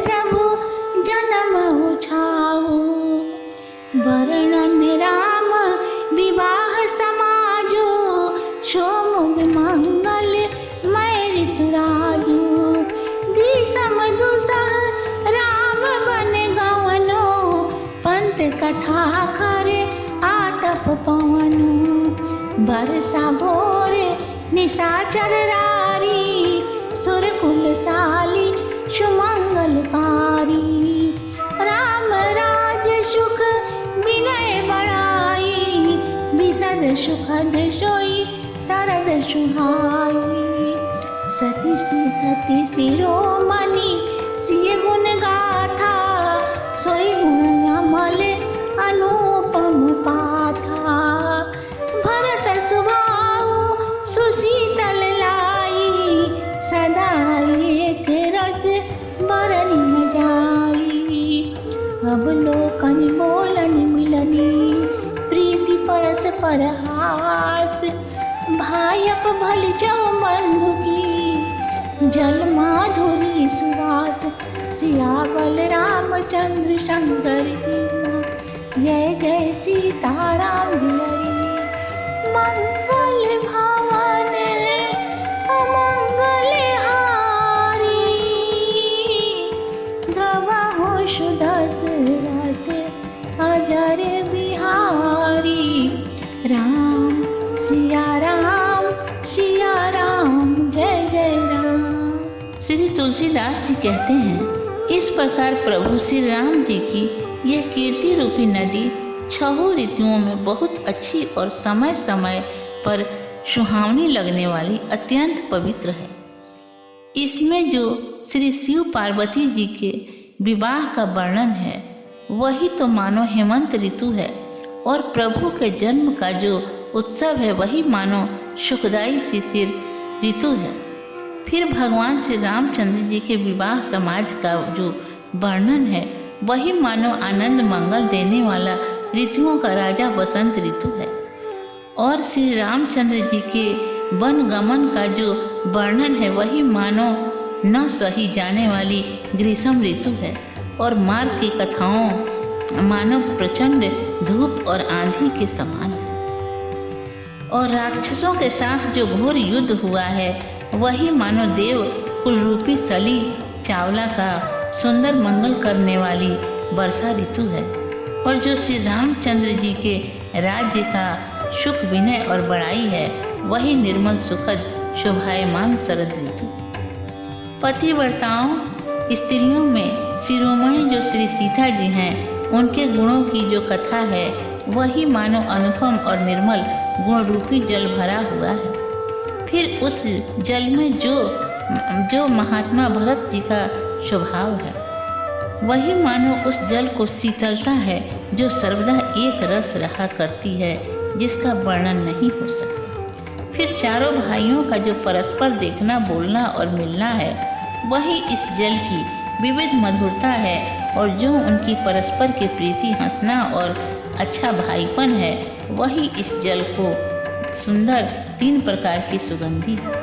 प्रभु जन्म उछाऊ। वर्णन राम विवाह समाजो, सोमुद मंगल मय ऋतुराजो। ग्रीष्म दुसह राम बन गवनो, पंत कथा कर आतप पवनो। बरसा घोर निशाचर रारी, सुरकुल साली सुमंगलकारी। राम राज सुख विनय बड़ाई, विशद सुखद सोई शरद सुहाई। सती शिरोमणि सिय गुण गाथा, सोई गुण अमल अनुपम पाथा। भरत सुभाऊ सुशीतल लाई, सदा एक रस बरनि न जाई। अवलोकन बोलन मिलनी, प्रीति परस परहास। भायप भल जौ बंधु की, जल माधुरी सुवास। सियावल रामचंद्र शंकर जी, जय जय सीताराम जी हरि। मंगल भवन अमंगल हारी, द्रवहु सुदशरथ अजर बिहारी। राम सिया राम जय जय राम। श्री तुलसीदास जी कहते हैं, इस प्रकार प्रभु श्री राम जी की यह कीर्ति रूपी नदी छहों ऋतुओं में बहुत अच्छी और समय समय पर सुहावनी लगने वाली अत्यंत पवित्र है। इसमें जो श्री शिव पार्वती जी के विवाह का वर्णन है, वही तो मानो हेमंत ऋतु है। और प्रभु के जन्म का जो उत्सव है, वही मानो सुखदायी शिशिर ऋतु है। फिर भगवान श्री रामचंद्र जी के विवाह समाज का जो वर्णन है, वही मानो आनंद मंगल देने वाला ऋतुओं का राजा बसंत ऋतु है। और श्री रामचंद्र जी के वन गमन का जो वर्णन है, वही मानो न सही जाने वाली ग्रीष्म ऋतु है। और मार्ग की कथाओं मानो प्रचंड धूप और आंधी के समान है। और राक्षसों के साथ जो घोर युद्ध हुआ है, वही मानो देव कुलरूपी सली चावला का सुंदर मंगल करने वाली वर्षा ऋतु है। और जो श्री रामचंद्र जी के राज्य का सुख विनय और बड़ाई है, वही निर्मल सुखद शोभायमान शरद ऋतु। पतिव्रताओं स्त्रियों में शिरोमणि जो श्री सीता जी हैं, उनके गुणों की जो कथा है, वही मानो अनुपम और निर्मल गुण रूपी जल भरा हुआ है। फिर उस जल में जो महात्मा भरत जी का स्वभाव है, वही मानो उस जल को शीतलता है जो सर्वदा एक रस रहा करती है, जिसका वर्णन नहीं हो सकता। फिर चारों भाइयों का जो परस्पर देखना, बोलना और मिलना है, वही इस जल की विविध मधुरता है। और जो उनकी परस्पर की प्रीति, हंसना और अच्छा भाईपन है, वही इस जल को सुंदर 3 प्रकार की सुगंधी है।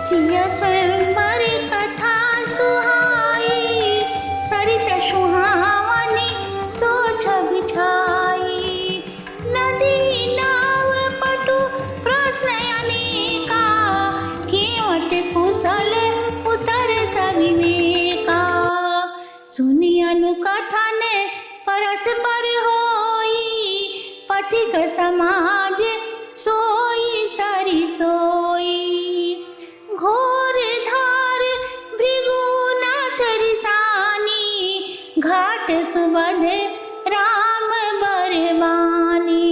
सिया स्वयंवर कथा सुहाई, सरित सुहावनी सोच बिछाई। नदी नाव पटु प्रश्न अनेका, केवट कुशल उतर सविवेका। सुनी अनुकथन परस्पर होई, पथिक समाज सोई सरि सोई। घोर धार भृगुनाथ रिसानी, घाट सुबध राम बरवानी।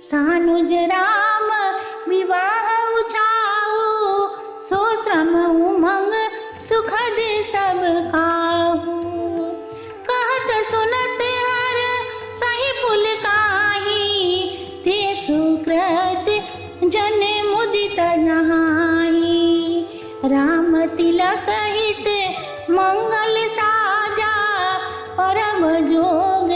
सानुज राम विवाह उछाऊ, सो श्रम उमंग सुखद सब काहू। कहत सुनत हर सही पुल काही, ते सुकृत जन मुदित नहाई। राम तिलक हित मंगल साजा, परम जोग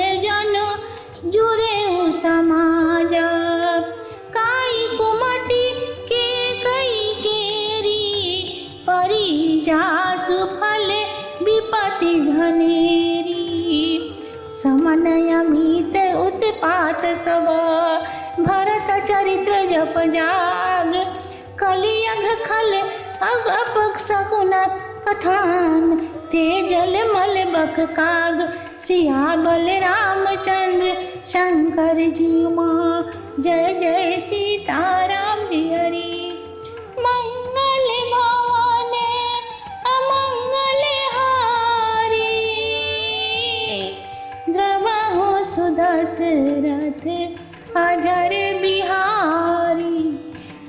अति घनेरी, समनयमित उत्पात सब, भरत चरित्र जप जाग, कलियघ खल अगप सगुन कथान, तेजल मल बक काग, सियाबल रामचंद्र शंकर जी माँ। जय जय सीताराम जी हरि। मंगल भवन अमंगल हारी, द्रवहु सुदशरथ अजर बिहारी।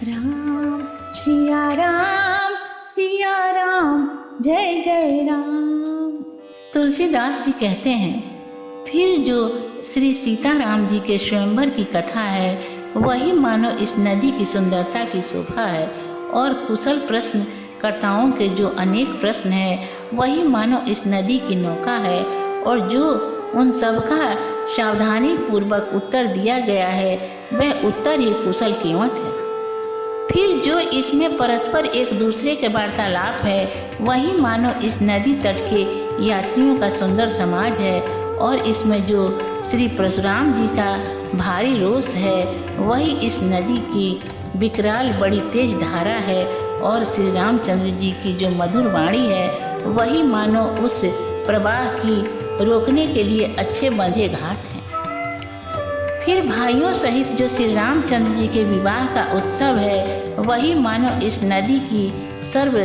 राम सिया राम जय जय राम। तुलसीदास जी कहते हैं, फिर जो श्री सीताराम जी के स्वयंवर की कथा है वही मानो इस नदी की सुंदरता की शोभा है, और कुशल प्रश्नकर्ताओं के जो अनेक प्रश्न हैं वही मानो इस नदी की नौका है, और जो उन सबका सावधानी पूर्वक उत्तर दिया गया है वह उत्तर ही कुशल केवट है। फिर जो इसमें परस्पर एक दूसरे के वार्तालाप है वही मानो इस नदी तट के यात्रियों का सुंदर समाज है, और इसमें जो श्री परशुराम जी का भारी रोष है वही इस नदी की विकराल बड़ी तेज धारा है, और श्री रामचंद्र जी की जो मधुर वाणी है वही मानो उस प्रवाह की रोकने के लिए अच्छे बंधे घाट हैं। फिर भाइयों सहित जो श्री रामचंद्र जी के विवाह का उत्सव है वही मानो इस नदी की सर्व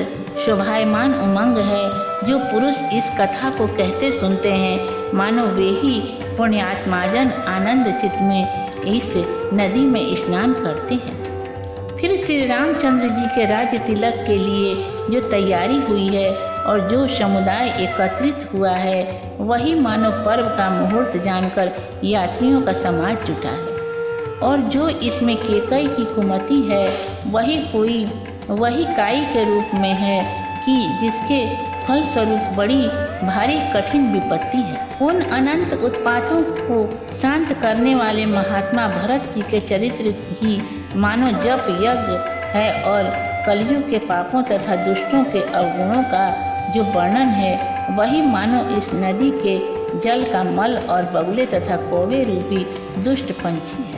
शोभायमान उमंग है। जो पुरुष इस कथा को कहते सुनते हैं मानो वे ही पुण्यात्माजन आनंद चित्त में इस नदी में स्नान करते हैं। फिर श्री रामचंद्र जी के राज्य तिलक के लिए जो तैयारी हुई है और जो समुदाय एकत्रित हुआ है वही मानो पर्व का मुहूर्त जानकर यात्रियों का समाज जुटा है, और जो इसमें केकई की कुमति है वही काई के रूप में है कि जिसके फलस्वरूप बड़ी भारी कठिन विपत्ति है। उन अनंत उत्पातों को शांत करने वाले महात्मा भरत जी के चरित्र ही मानो जप यज्ञ है, और कलयुग के पापों तथा दुष्टों के अवगुणों का जो वर्णन है वही मानो इस नदी के जल का मल और बगुले तथा कौवे रूपी दुष्ट पंछी है।